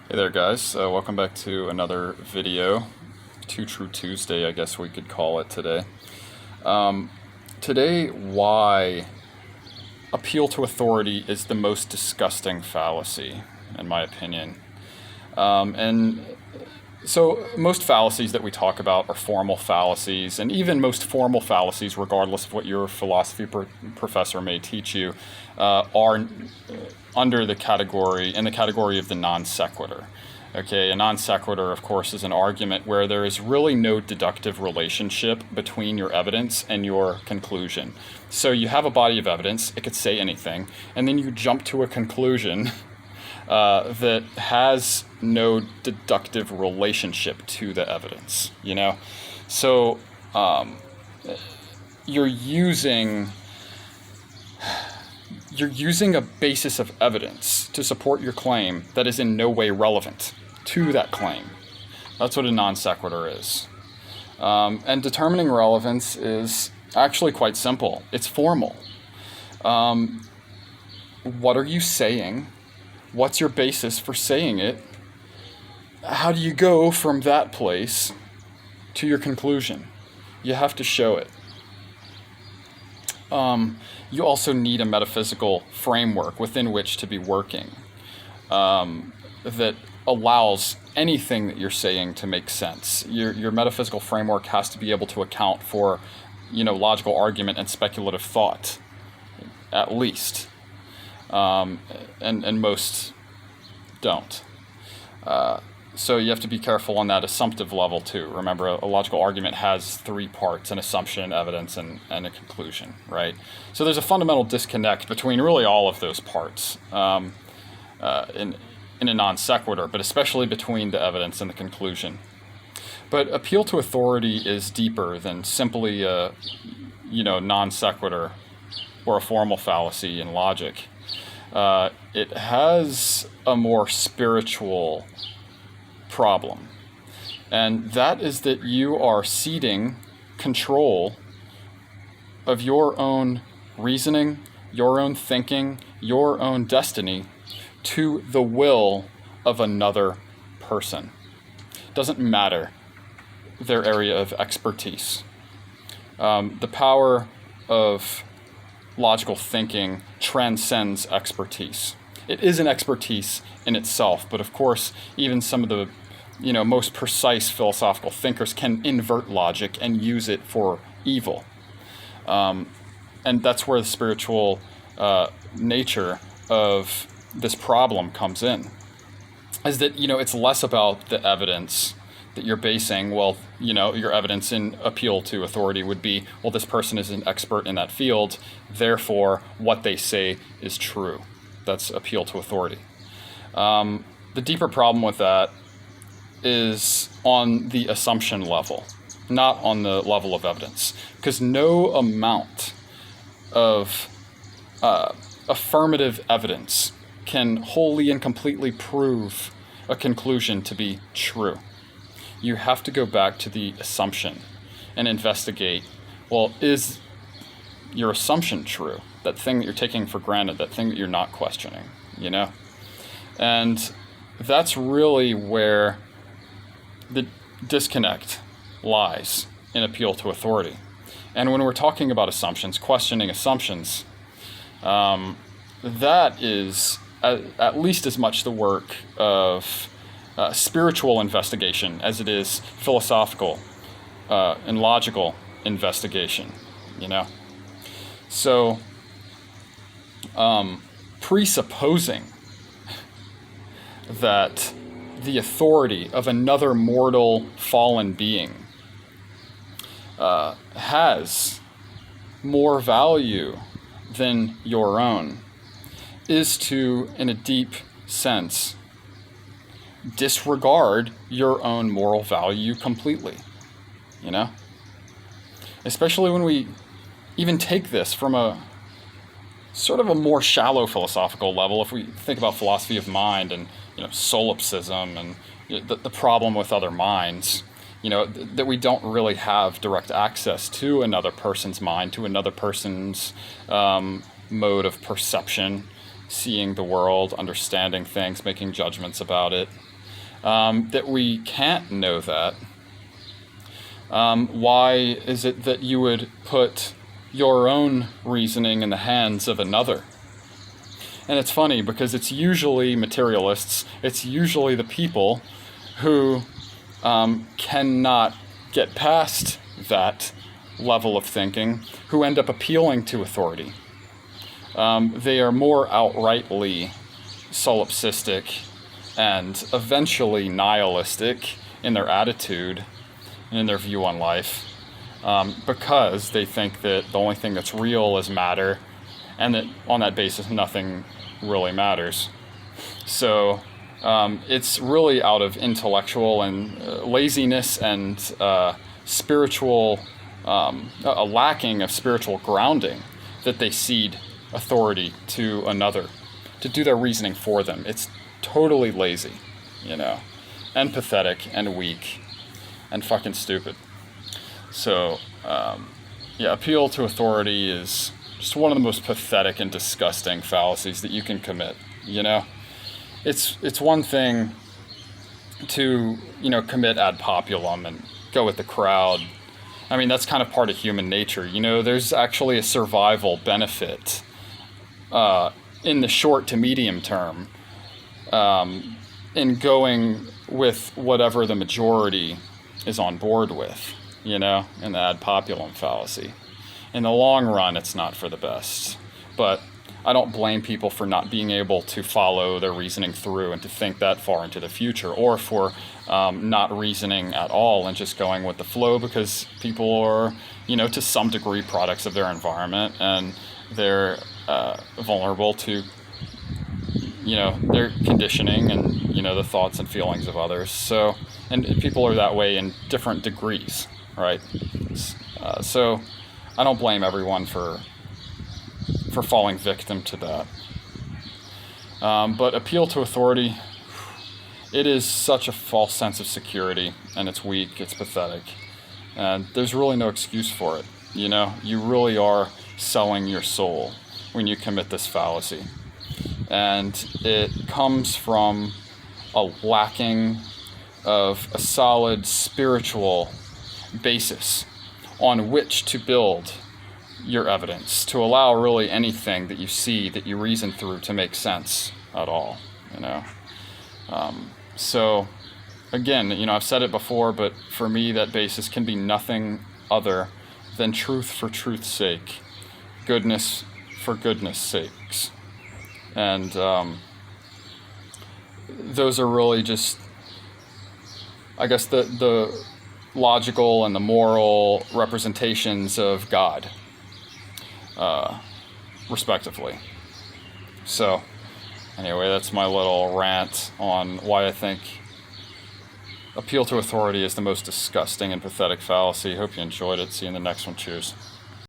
Hey there guys, welcome back to another video. Two True Tuesday, I guess we could call it today. Today, why appeal to authority is the most disgusting fallacy, in my opinion. And so most fallacies that we talk about are formal fallacies, and even most formal fallacies, regardless of what your philosophy professor may teach you, are under the category of the non sequitur. Okay, a non sequitur, of course, is an argument where there is really no deductive relationship between your evidence and your conclusion. So you have a body of evidence, it could say anything, and then you jump to a conclusion that has no deductive relationship to the evidence, you know? So you're using a basis of evidence to support your claim that is in no way relevant to that claim. That's what a non sequitur is. And determining relevance is actually quite simple. It's formal. What are you saying? What's your basis for saying it? How do you go from that place to your conclusion? You have to show it. You also need a metaphysical framework within which to be working that allows anything that you're saying to make sense. Your metaphysical framework has to be able to account for, logical argument and speculative thought, at least. And most don't. So you have to be careful on that assumptive level too. Remember, a logical argument has three parts: an assumption, evidence, and a conclusion, right? So there's a fundamental disconnect between really all of those parts in a non sequitur, but especially between the evidence and the conclusion. But appeal to authority is deeper than simply a non sequitur or a formal fallacy in logic. It has a more spiritual problem, and that is that you are ceding control of your own reasoning, your own thinking, your own destiny to the will of another person. Doesn't matter their area of expertise. The power of logical thinking transcends expertise. It is an expertise in itself, but of course, even some of the most precise philosophical thinkers can invert logic and use it for evil. And that's where the spiritual nature of this problem comes in, is that it's less about the evidence that you're basing. Your evidence in appeal to authority would be, well, this person is an expert in that field, therefore what they say is true. That's appeal to authority. The deeper problem with that is on the assumption level, not on the level of evidence, because no amount of affirmative evidence can wholly and completely prove a conclusion to be true. You have to go back to the assumption and investigate, well, is your assumption true? That thing that you're taking for granted, that thing that you're not questioning, And that's really where the disconnect lies in appeal to authority. And when we're talking about assumptions, questioning assumptions, that is at least as much the work of spiritual investigation as it is philosophical and logical investigation, So, presupposing that the authority of another mortal fallen being has more value than your own is to, in a deep sense, disregard your own moral value completely, Especially when we even take this from a sort of a more shallow philosophical level. If we think about philosophy of mind and solipsism and the problem with other minds, that we don't really have direct access to another person's mind, to another person's mode of perception, seeing the world, understanding things, making judgments about it. that we can't know that, why is it that you would put your own reasoning in the hands of another? And it's funny because it's usually materialists, it's usually the people who cannot get past that level of thinking who end up appealing to authority. They are more outrightly solipsistic and eventually nihilistic in their attitude and in their view on life, because they think that the only thing that's real is matter, and that on that basis nothing really matters. So it's really out of intellectual and laziness and spiritual, a lacking of spiritual grounding that they cede authority to another to do their reasoning for them. It's totally lazy, and pathetic and weak and fucking stupid. So, appeal to authority is just one of the most pathetic and disgusting fallacies that you can commit, It's one thing to, commit ad populum and go with the crowd. I mean, that's kind of part of human nature. There's actually a survival benefit in the short to medium term in going with whatever the majority is on board with, in the ad populum fallacy. In the long run, it's not for the best. But I don't blame people for not being able to follow their reasoning through and to think that far into the future, or for not reasoning at all and just going with the flow, because people are, to some degree products of their environment, and they're vulnerable to, their conditioning and, the thoughts and feelings of others. So, and people are that way in different degrees, right? So I don't blame everyone for falling victim to that. But appeal to authority, it is such a false sense of security, and it's weak, it's pathetic, and there's really no excuse for it. You really are selling your soul when you commit this fallacy. And it comes from a lacking of a solid spiritual basis on which to build your evidence, to allow really anything that you see, that you reason through, to make sense at all, So, again, I've said it before, but for me that basis can be nothing other than truth for truth's sake, goodness for goodness sakes. And those are really just, I guess, the logical and the moral representations of God, respectively. So, anyway, that's my little rant on why I think appeal to authority is the most disgusting and pathetic fallacy. Hope you enjoyed it. See you in the next one. Cheers.